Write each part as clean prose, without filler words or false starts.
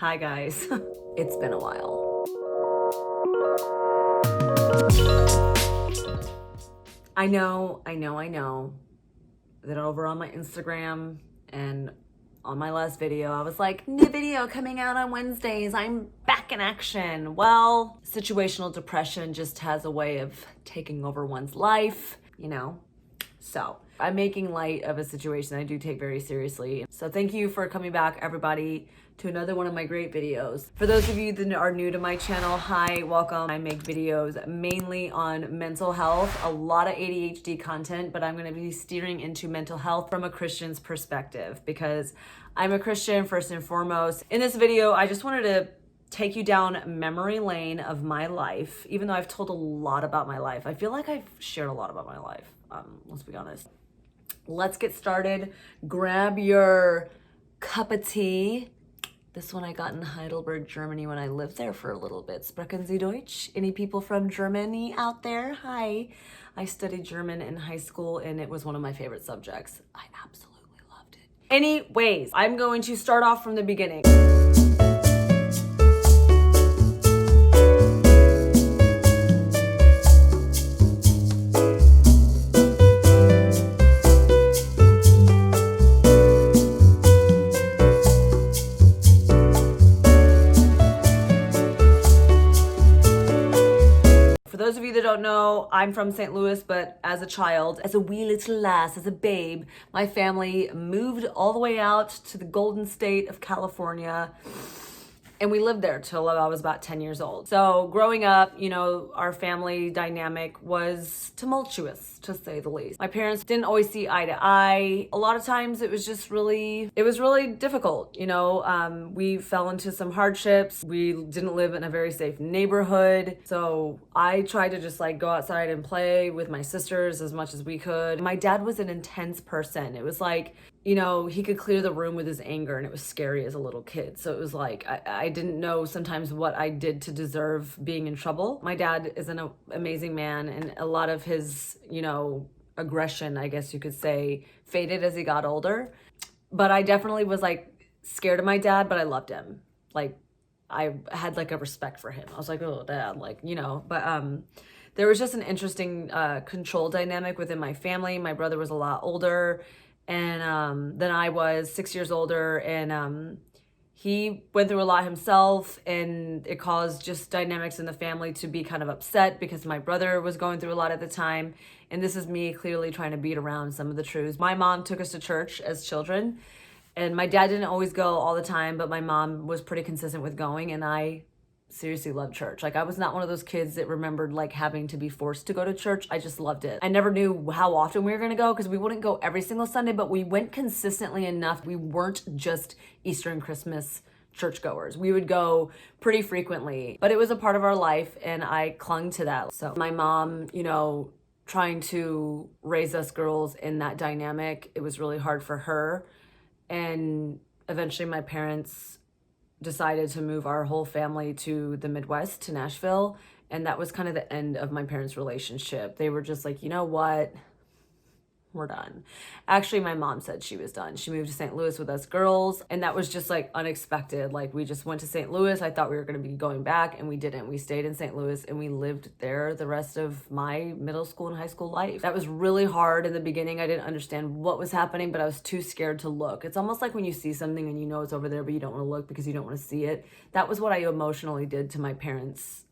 Hi guys, it's been a while. I know that over on my Instagram and on my last video, I was like, new video coming out on Wednesdays. I'm back in action. Well, situational depression just has a way of taking over one's life, So I'm making light of a situation I do take very seriously. So thank you for coming back, everybody, to another one of my great videos. For those of you that are new to my channel, hi, welcome. I make videos mainly on mental health, a lot of ADHD content, but I'm going to be steering into mental health from a Christian's perspective because I'm a Christian first and foremost. In this video, I just wanted to take you down memory lane of my life, even though I've told a lot about my life. I feel like I've shared a lot about my life. Let's be honest. Let's get started. Grab your cup of tea. This one I got in Heidelberg, Germany when I lived there for a little bit. Sprechen Sie Deutsch? Any people from Germany out there? Hi. I studied German in high school and it was one of my favorite subjects. I absolutely loved it. Anyways, I'm going to start off from the beginning. For those of you that don't know, I'm from St. Louis, but as a child, as a wee little lass, as a babe, my family moved all the way out to the Golden State of California. And we lived there till I was about 10 years old. So growing up, our family dynamic was tumultuous, to say the least. My parents didn't always see eye to eye. A lot of times it was really difficult. We fell into some hardships. We didn't live in a very safe neighborhood. So I tried to just go outside and play with my sisters as much as we could. My dad was an intense person. It was he could clear the room with his anger, and it was scary as a little kid. So it was I didn't know sometimes what I did to deserve being in trouble. My dad is an amazing man, and a lot of his, aggression, I guess you could say, faded as he got older. But I definitely was scared of my dad, but I loved him. I had a respect for him. I was like, oh, dad, but there was just an interesting control dynamic within my family. My brother was a lot older and then I was 6 years older, and he went through a lot himself, and it caused just dynamics in the family to be kind of upset because my brother was going through a lot at the time, and this is me clearly trying to beat around some of the truths. My mom took us to church as children, and my dad didn't always go all the time, but my mom was pretty consistent with going, and I seriously loved church. I was not one of those kids that remembered having to be forced to go to church. I just loved it. I never knew how often we were going to go because we wouldn't go every single Sunday, but we went consistently enough. We weren't just Easter and Christmas churchgoers. We would go pretty frequently, but it was a part of our life and I clung to that. So my mom, trying to raise us girls in that dynamic, it was really hard for her. And eventually my parents decided to move our whole family to the Midwest, to Nashville. And that was kind of the end of my parents' relationship. They were just like, you know what? We're done. Actually, my mom said she was done. She moved to St. Louis with us girls, and that was just unexpected. We just went to St. Louis. I thought we were going to be going back, and we didn't. We stayed in St. Louis, and we lived there the rest of my middle school and high school life. That was really hard in the beginning. I didn't understand what was happening, but I was too scared to look. It's almost like when you see something and you know it's over there, but you don't want to look because you don't want to see it. That was what I emotionally did to my parents'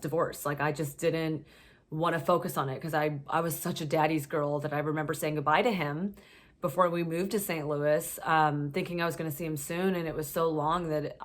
divorce. I just didn't want to focus on it because I was such a daddy's girl that I remember saying goodbye to him before we moved to St. Louis, thinking I was going to see him soon, and it was so long that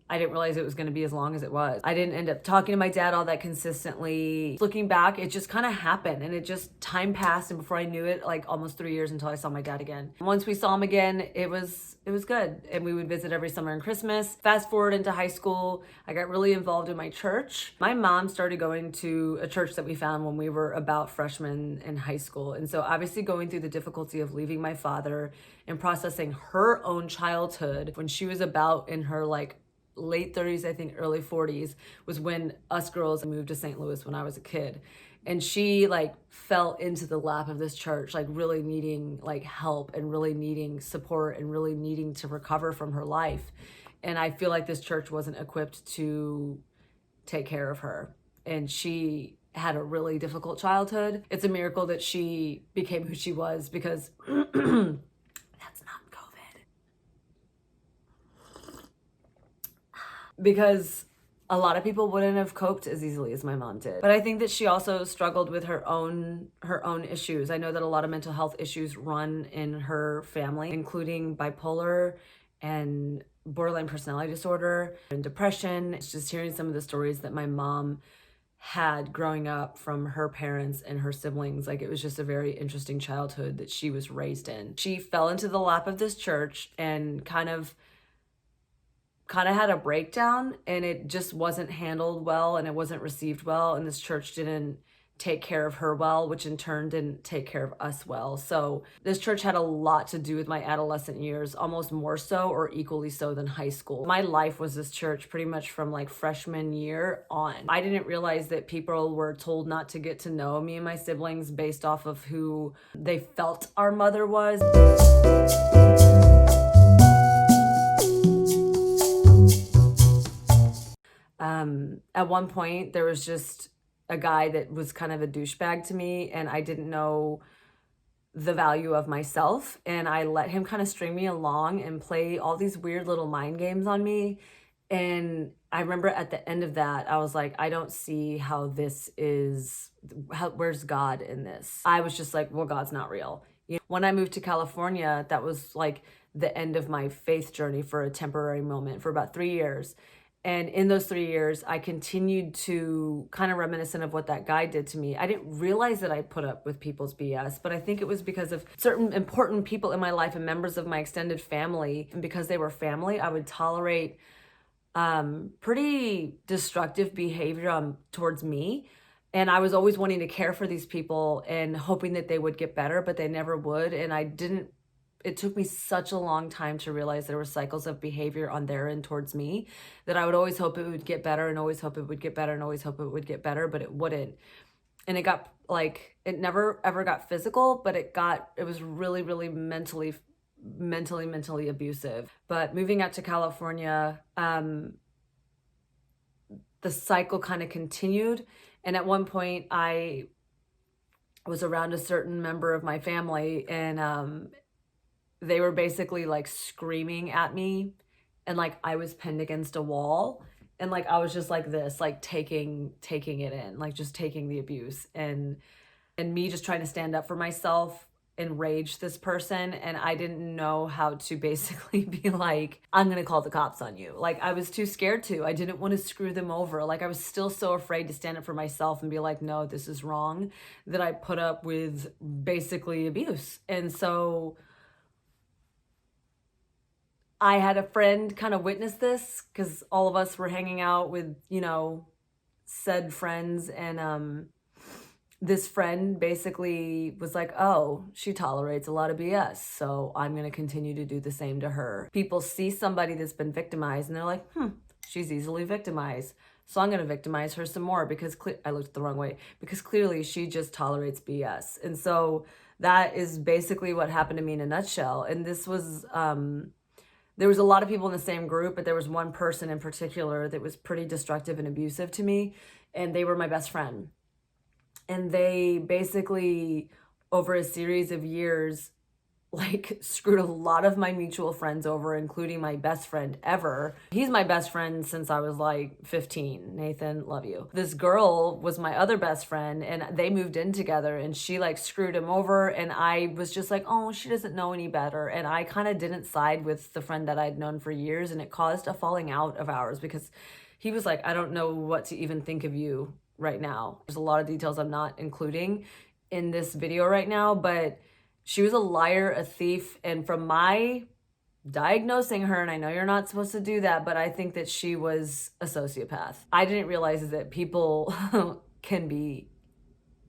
I didn't realize it was going to be as long as it was. I didn't end up talking to my dad all that consistently. Looking back, it just kind of happened, and it just time passed, and before I knew it, almost 3 years until I saw my dad again. Once we saw him again, it was good, and we would visit every summer and Christmas. Fast forward into high school, I got really involved in my church. My mom started going to a church that we found when we were about freshmen in high school, and so obviously going through the difficulty of leaving my father and processing her own childhood when she was about in her late 30s, I think early 40s, was when us girls moved to St. Louis when I was a kid. And she fell into the lap of this church, really needing help and really needing support and really needing to recover from her life. And I feel like this church wasn't equipped to take care of her. And she had a really difficult childhood. It's a miracle that she became who she was, because that's not COVID. Because a lot of people wouldn't have coped as easily as my mom did. But I think that she also struggled with her own issues. I know that a lot of mental health issues run in her family, including bipolar and borderline personality disorder and depression. It's just hearing some of the stories that my mom had growing up from her parents and her siblings. Like, it was just a very interesting childhood that she was raised in. She fell into the lap of this church and kind of had a breakdown, and it just wasn't handled well, and it wasn't received well, and this church didn't take care of her well, which in turn didn't take care of us well. So this church had a lot to do with my adolescent years, almost more so or equally so than high school. My life was this church pretty much from like freshman year on. I didn't realize that people were told not to get to know me and my siblings based off of who they felt our mother was. At one point, there was just a guy that was kind of a douchebag to me, and I didn't know the value of myself, and I let him kind of string me along and play all these weird little mind games on me. And I remember at the end of that, I was like, I don't see how this is, where's God in this? I was just like, well, God's not real. When I moved to California, that was like the end of my faith journey for a temporary moment for about 3 years. And in those 3 years, I continued to kind of reminiscent of what that guy did to me. I didn't realize that I put up with people's BS, but I think it was because of certain important people in my life and members of my extended family. And because they were family, I would tolerate pretty destructive behavior towards me. And I was always wanting to care for these people and hoping that they would get better, but they never would. And it took me such a long time to realize there were cycles of behavior on their end towards me that I would always hope it would get better and always hope it would get better and always hope it would get better, but it wouldn't. And it got like, it never ever got physical, but it was really, really mentally abusive. But moving out to California, the cycle kind of continued. And at one point I was around a certain member of my family, and they were basically like screaming at me, and like I was pinned against a wall, and like I was just like this, like taking it in, like just taking the abuse, and me just trying to stand up for myself, enraged this person, and I didn't know how to basically be like, I'm gonna call the cops on you. Like, I was too scared to. I didn't want to screw them over. Like, I was still so afraid to stand up for myself and be like, no, this is wrong, that I put up with basically abuse. And so I had a friend kind of witness this, because all of us were hanging out with, said friends, and this friend basically was like, oh, she tolerates a lot of BS, so I'm going to continue to do the same to her. People see somebody that's been victimized, and they're like, she's easily victimized, so I'm going to victimize her some more, because I looked the wrong way, because clearly she just tolerates BS. And so that is basically what happened to me in a nutshell. And this was... there was a lot of people in the same group, but there was one person in particular that was pretty destructive and abusive to me, and they were my best friend. And they basically, over a series of years, like screwed a lot of my mutual friends over, including my best friend ever. He's my best friend since I was like 15. Nathan, love you. This girl was my other best friend, and they moved in together, and she like screwed him over, and I was just like, oh, she doesn't know any better. And I kind of didn't side with the friend that I'd known for years, and it caused a falling out of ours, because he was like, I don't know what to even think of you right now. There's a lot of details I'm not including in this video right now, but she was a liar, a thief, and from my diagnosing her, and I know you're not supposed to do that, but I think that she was a sociopath. I didn't realize that people can be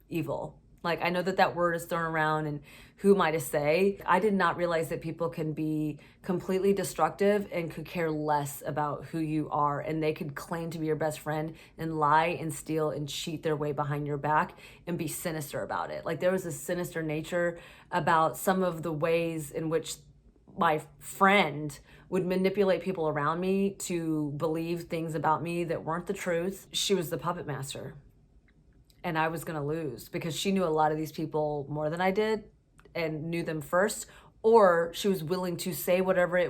evil. Like, I know that word is thrown around, and who am I to say? I did not realize that people can be completely destructive and could care less about who you are, and they could claim to be your best friend and lie and steal and cheat their way behind your back and be sinister about it. Like, there was a sinister nature about some of the ways in which my friend would manipulate people around me to believe things about me that weren't the truth. She was the puppet master. And I was going to lose because she knew a lot of these people more than I did and knew them first, or she was willing to say whatever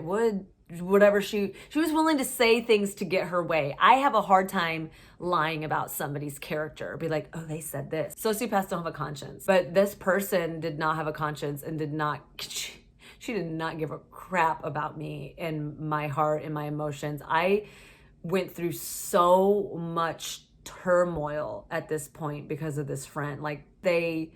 she was willing to say things to get her way. I have a hard time lying about somebody's character. Be like, oh, they said this. Sociopaths don't have a conscience. But this person did not have a conscience and she did not give a crap about me and my heart and my emotions. I went through so much turmoil at this point because of this friend. Like, they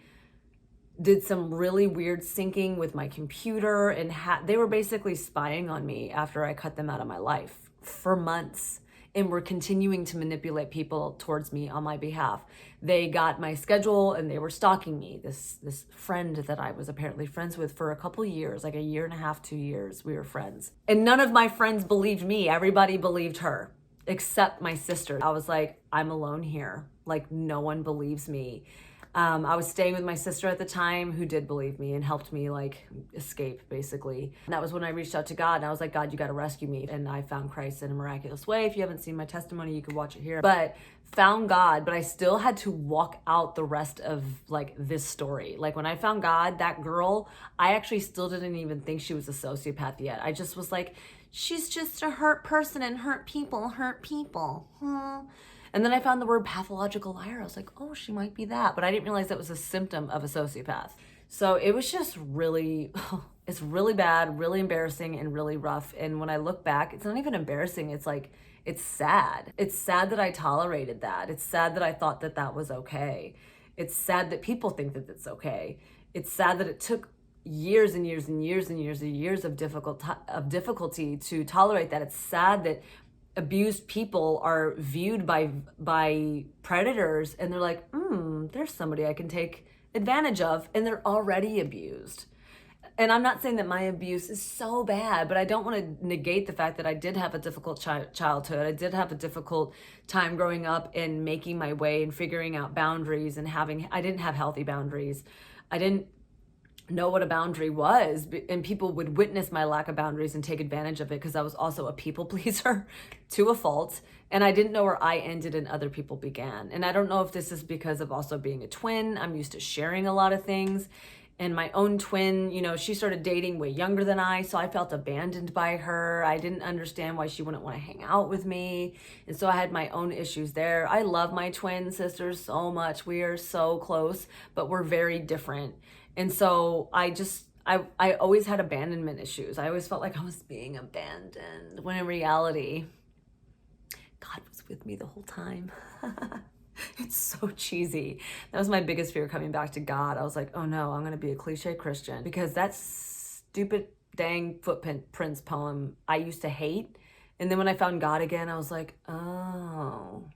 did some really weird syncing with my computer and they were basically spying on me after I cut them out of my life for months, and were continuing to manipulate people towards me on my behalf. They got my schedule and they were stalking me. This friend that I was apparently friends with for a couple years, like a year and a half, 2 years, we were friends. And none of my friends believed me. Everybody believed her except my sister. I was like, I'm alone here. Like, no one believes me. I was staying with my sister at the time who did believe me and helped me like escape, basically. And that was when I reached out to God and I was like, God, you got to rescue me. And I found Christ in a miraculous way. If you haven't seen my testimony, you can watch it here. But found God, but I still had to walk out the rest of like this story. Like, when I found God, that girl, I actually still didn't even think she was a sociopath yet. I just was like, she's just a hurt person and hurt people. And then I found the word pathological liar. I was like, oh, she might be that. But I didn't realize that was a symptom of a sociopath. So it was just really, it's really bad, really embarrassing, and really rough. And when I look back, it's not even embarrassing. It's like, it's sad. It's sad that I tolerated that. It's sad that I thought that that was okay. It's sad that people think that it's okay. It's sad that it took years and years and years and years and years of difficulty to tolerate that. It's sad that abused people are viewed by predators and they're like, there's somebody I can take advantage of, and they're already abused. And I'm not saying that my abuse is so bad, but I don't want to negate the fact that I did have a difficult childhood. I did have a difficult time growing up and making my way and figuring out boundaries, and I didn't have healthy boundaries. I didn't know what a boundary was, and people would witness my lack of boundaries and take advantage of it because I was also a people pleaser to a fault, and I didn't know where I ended and other people began. And I don't know if this is because of also being a twin. I'm used to sharing a lot of things, and my own twin, she started dating way younger than I, so I felt abandoned by her. I didn't understand why she wouldn't want to hang out with me, and so I had my own issues there. I love my twin sisters so much. We are so close, but we're very different. And so I always had abandonment issues. I always felt like I was being abandoned, when in reality, God was with me the whole time. It's so cheesy. That was my biggest fear, coming back to God. I was like, oh no, I'm going to be a cliche Christian, because that stupid dang footprints poem I used to hate. And then when I found God again, I was like, oh,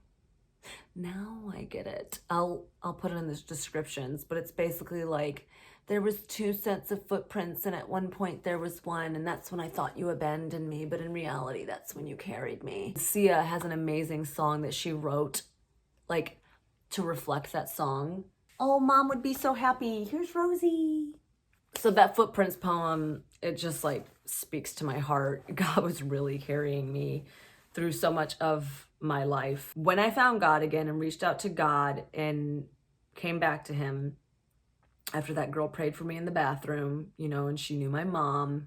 now I get it. I'll put it in the descriptions, but it's basically like, there was 2 sets of footprints, and at one point there was one, and that's when I thought you abandoned me, but in reality, that's when you carried me. Sia has an amazing song that she wrote, like, to reflect that song. Oh, Mom would be so happy. Here's Rosie. So that footprints poem, it just like speaks to my heart. God was really carrying me through so much of my life. When I found God again and reached out to God and came back to him after that girl prayed for me in the bathroom, and she knew my mom,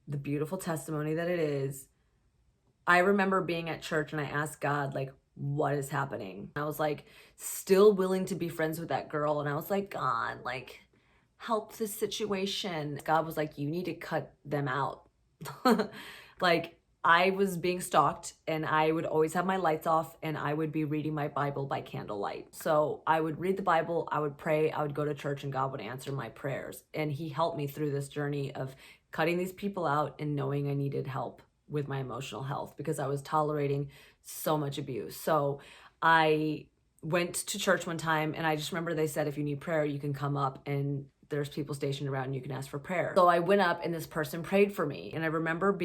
the beautiful testimony that it is, I remember being at church and I asked God, like, what is happening? I was like, still willing to be friends with that girl. And I was like, God, like, help this situation. God was like, you need to cut them out. Like, I was being stalked, and I would always have my lights off, and I would be reading my Bible by candlelight. So I would read the Bible, I would pray, I would go to church, and God would answer my prayers. And he helped me through this journey of cutting these people out and knowing I needed help with my emotional health because I was tolerating so much abuse. So I went to church one time, and I just remember they said, if you need prayer, you can come up and there's people stationed around and you can ask for prayer. So I went up and this person prayed for me. And I remember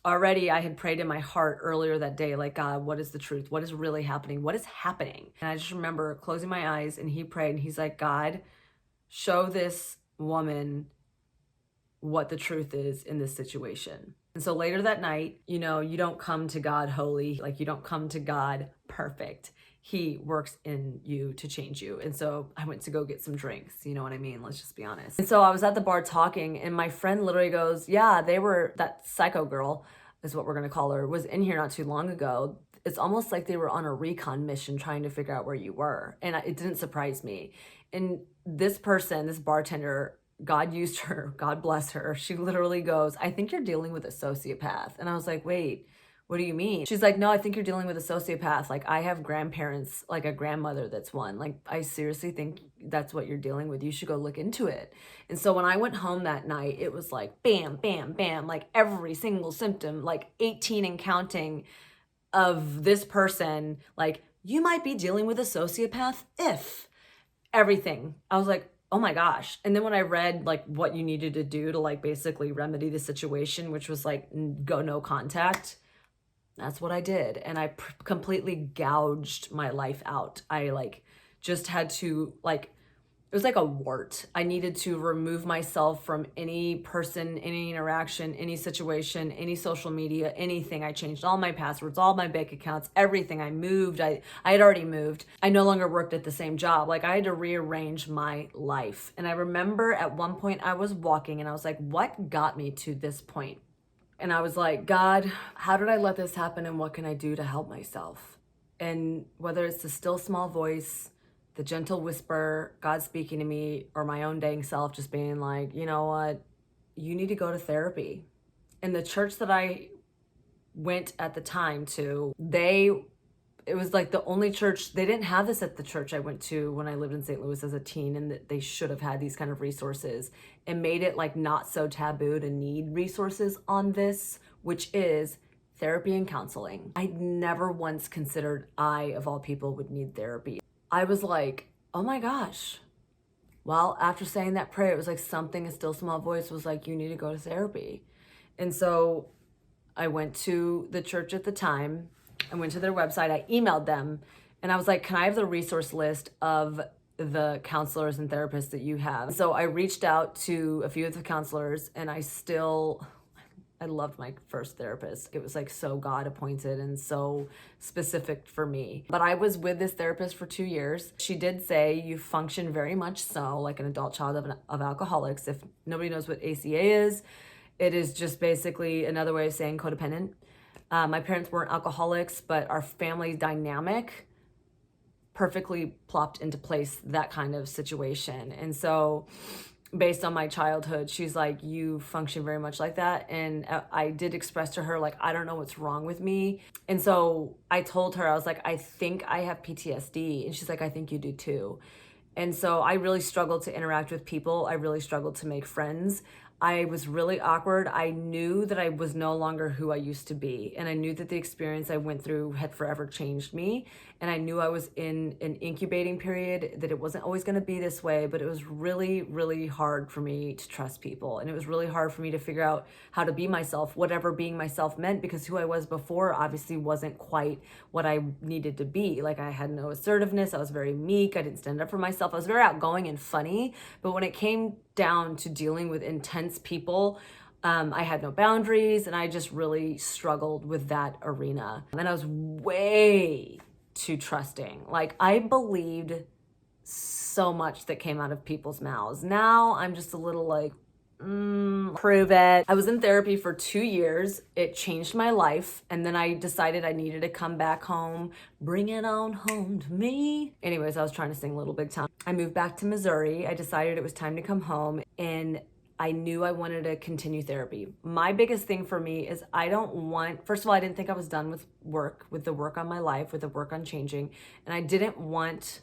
already I had prayed in my heart earlier that day, like, God, what is the truth? What is really happening? What is happening? And I just remember closing my eyes, and he prayed, and he's like, God, show this woman what the truth is in this situation. And so later that night, you know, you don't come to God holy, like you don't come to God perfect. He works in you to change you. And so I went to go get some drinks, you know what I mean? Let's just be honest. And so I was at the bar talking, and my friend literally goes, yeah, that psycho girl is what we're gonna call her, was in here not too long ago. It's almost like they were on a recon mission trying to figure out where you were. And it didn't surprise me. And this person, this bartender, God used her, God bless her. She literally goes, I think you're dealing with a sociopath. And I was like, wait, what do you mean? She's like, no, I think you're dealing with a sociopath. Like, I have grandparents, like a grandmother that's one. Like, I seriously think that's what you're dealing with. You should go look into it. And so when I went home that night, it was like, bam, bam, bam, like every single symptom, like 18 and counting of this person, like, you might be dealing with a sociopath if everything. I was like, oh my gosh. And then when I read like what you needed to do to like basically remedy the situation, which was like go no contact, that's what I did. And I completely gouged my life out. I like just had to like, it was like a wart. I needed to remove myself from any person, any interaction, any situation, any social media, anything. I changed all my passwords, all my bank accounts, everything. I moved. I had already moved. I no longer worked at the same job. Like I had to rearrange my life. And I remember at one point I was walking and I was like, what got me to this point? And I was like, God, how did I let this happen? And what can I do to help myself? And whether it's the still small voice, the gentle whisper, God speaking to me, or my own dang self just being like, you know what, you need to go to therapy. And the church that I went at the time to, it was like the only church, they didn't have this at the church I went to when I lived in St. Louis as a teen, and that they should have had these kind of resources and made it like not so taboo to need resources on this, which is therapy and counseling. I never once considered I, of all people, would need therapy. I was like, oh my gosh. Well, after saying that prayer, it was like something, a still small voice was like, you need to go to therapy. And so I went to the church at the time. I went to their website. I emailed them and I was like, can I have the resource list of the counselors and therapists that you have? So I reached out to a few of the counselors, and I loved my first therapist. It was like so God appointed and so specific for me. But I was with this therapist for 2 years. She did say you function very much so like an adult child of alcoholics. If nobody knows what ACA is, it is just basically another way of saying codependent. My parents weren't alcoholics, but our family dynamic perfectly plopped into place that kind of situation. And so based on my childhood, she's like, you function very much like that. And I did express to her, like, I don't know what's wrong with me. And so I told her, I was like, I think I have PTSD. And she's like, I think you do too. And so I really struggled to interact with people. I really struggled to make friends. I was really awkward. I knew that I was no longer who I used to be. And I knew that the experience I went through had forever changed me. And I knew I was in an incubating period, that it wasn't always going to be this way, but it was really, really hard for me to trust people. And it was really hard for me to figure out how to be myself, whatever being myself meant, because who I was before obviously wasn't quite what I needed to be. Like I had no assertiveness. I was very meek. I didn't stand up for myself. I was very outgoing and funny. But when it came down to dealing with intense people, I had no boundaries, and I just really struggled with that arena. And I was way too trusting. Like I believed so much that came out of people's mouths. Now I'm just a little like, prove it. I was in therapy for 2 years. It changed my life. And then I decided I needed to come back home. Bring it on home to me. Anyways, I was trying to sing Little Big Town. I moved back to Missouri. I decided it was time to come home, and I knew I wanted to continue therapy. My biggest thing for me is first of all, I didn't think I was done with the work on my life, with the work on changing. And I didn't want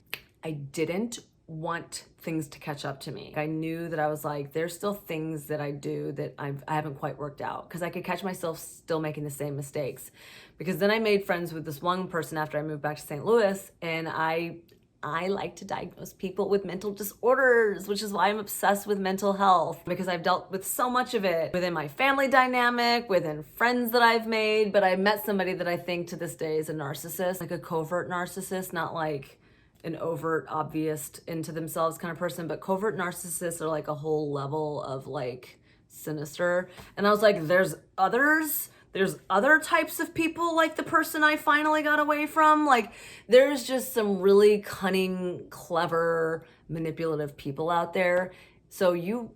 things to catch up to me. I knew that I was like, there's still things that I do that I haven't quite worked out, because I could catch myself still making the same mistakes. Because then I made friends with this one person after I moved back to St. Louis, and I like to diagnose people with mental disorders, which is why I'm obsessed with mental health, because I've dealt with so much of it within my family dynamic, within friends that I've made. But I met somebody that I think to this day is a narcissist, like a covert narcissist, not like an overt, obvious into themselves kind of person, but covert narcissists are like a whole level of like sinister. And I was like, there's other types of people like the person I finally got away from. Like, there's just some really cunning, clever, manipulative people out there. So you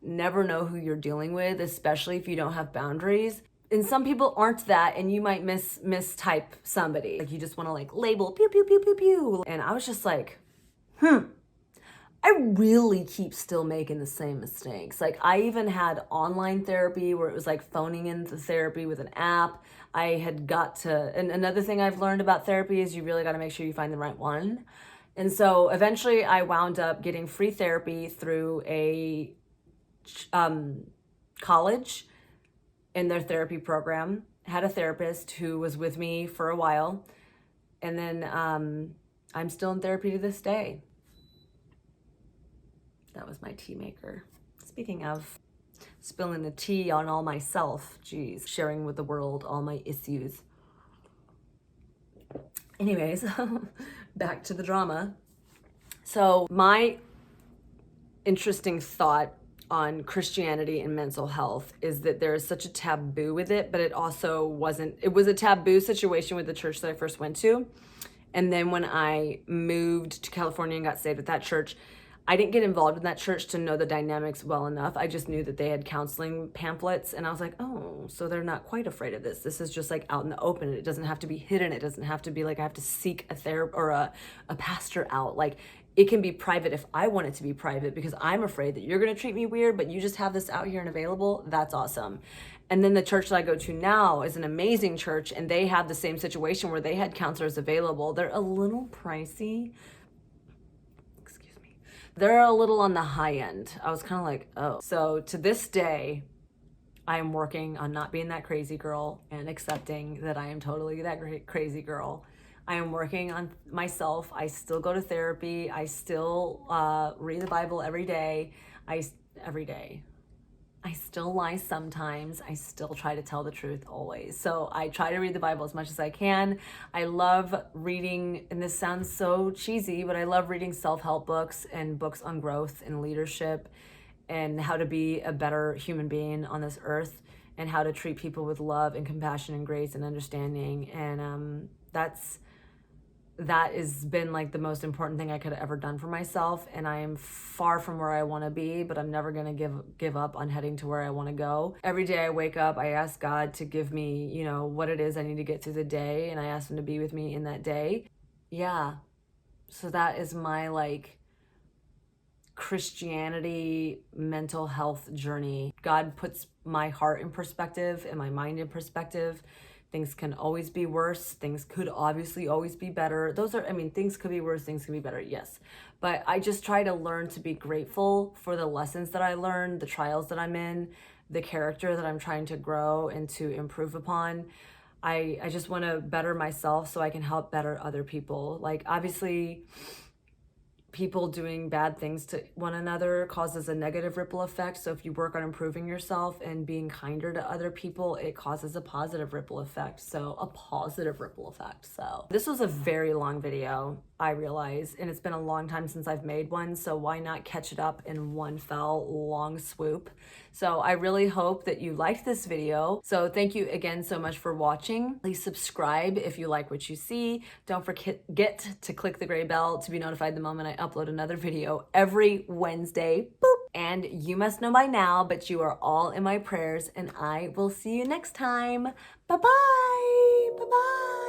never know who you're dealing with, especially if you don't have boundaries. And some people aren't that, and you might mistype somebody. Like, you just want to like label pew pew pew pew pew. And I was just like, I really keep still making the same mistakes. Like, I even had online therapy where it was like phoning in the therapy with an app. I had got to, and another thing I've learned about therapy is you really got to make sure you find the right one. And so eventually I wound up getting free therapy through a college in their therapy program. Had a therapist who was with me for a while. And then I'm still in therapy to this day. That was my tea maker. Speaking of spilling the tea on all myself, geez, sharing with the world all my issues. Anyways, back to the drama. So my interesting thought on Christianity and mental health is that there is such a taboo with it, but it also wasn't. It was a taboo situation with the church that I first went to. And then when I moved to California and got saved at that church, I didn't get involved in that church to know the dynamics well enough. I just knew that they had counseling pamphlets, and I was like, oh, so they're not quite afraid of this. This is just like out in the open. It doesn't have to be hidden. It doesn't have to be like I have to seek a therapist or a pastor out. Like, it can be private if I want it to be private, because I'm afraid that you're going to treat me weird, but you just have this out here and available. That's awesome. And then the church that I go to now is an amazing church, and they have the same situation where they had counselors available. They're a little pricey. They're a little on the high end. I was kind of like, oh. So to this day, I am working on not being that crazy girl and accepting that I am totally that crazy girl. I am working on myself. I still go to therapy. I still read the Bible every day. Every day. I still lie sometimes. I still try to tell the truth always. So I try to read the Bible as much as I can. I love reading, and this sounds so cheesy, but I love reading self-help books and books on growth and leadership and how to be a better human being on this earth and how to treat people with love and compassion and grace and understanding. And that has been like the most important thing I could have ever done for myself. And I am far from where I want to be, but I'm never going to give up on heading to where I want to go. Every day I wake up, I ask God to give me, what it is I need to get through the day. And I ask him to be with me in that day. Yeah. So that is my like Christianity mental health journey. God puts my heart in perspective and my mind in perspective. Things can always be worse. Things could obviously always be better. Things could be worse, things can be better, yes. But I just try to learn to be grateful for the lessons that I learned, the trials that I'm in, the character that I'm trying to grow and to improve upon. I just want to better myself so I can help better other people. Like, obviously, people doing bad things to one another causes a negative ripple effect. So if you work on improving yourself and being kinder to other people, it causes a positive ripple effect. So this was a very long video, I realize, and it's been a long time since I've made one. So why not catch it up in one fell long swoop? So I really hope that you liked this video. So thank you again so much for watching. Please subscribe if you like what you see. Don't forget to click the gray bell to be notified the moment I upload another video every Wednesday. Boop. And you must know by now, but you are all in my prayers, and I will see you next time. Bye-bye. Bye-bye.